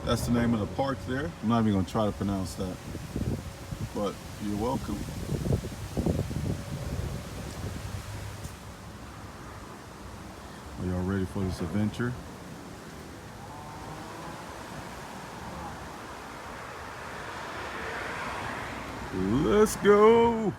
That's the name of the park there. I'm not even gonna try to pronounce that, but you're welcome. Are y'all ready for this adventure? Let's go.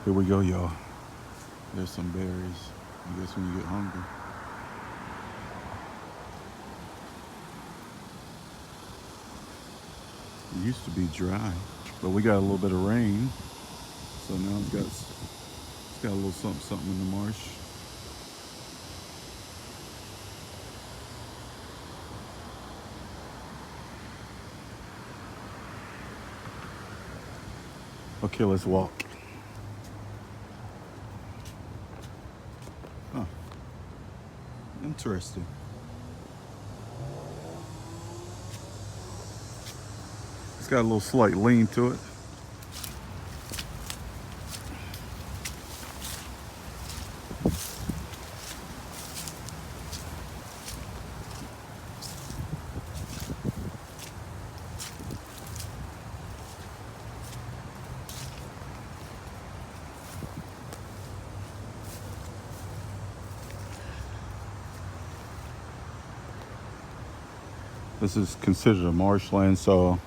Here we go, y'all. There's some berries. I guess when you get hungry. It used to be dry, but we got a little bit of rain, so now it's got a little something something in the marsh. Okay, let's walk. Huh, interesting. It's got a little slight lean to it. This is considered a marshland, so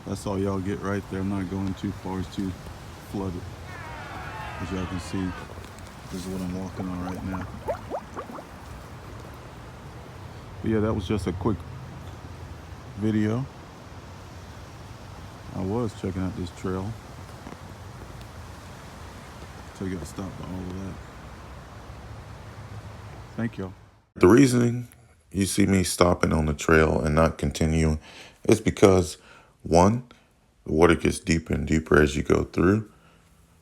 that's all y'all get right there. I'm not going too far, it's too flooded. As y'all can see, this is what I'm walking on right now. But yeah, that was just a quick video. I was checking out this trail. So you gotta stop by all of that. Thank y'all. The reasoning you see me stopping on the trail and not continuing is because one, the water gets deeper and deeper as you go through.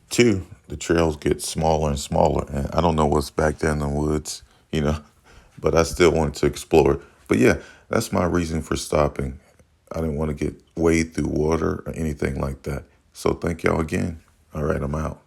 Two, the trails get smaller and smaller, and I don't know what's back there in the woods, but I still wanted to explore it. But yeah, that's my reason for stopping. I didn't want to get wade through water or anything like that. So thank y'all again. All right, I'm out.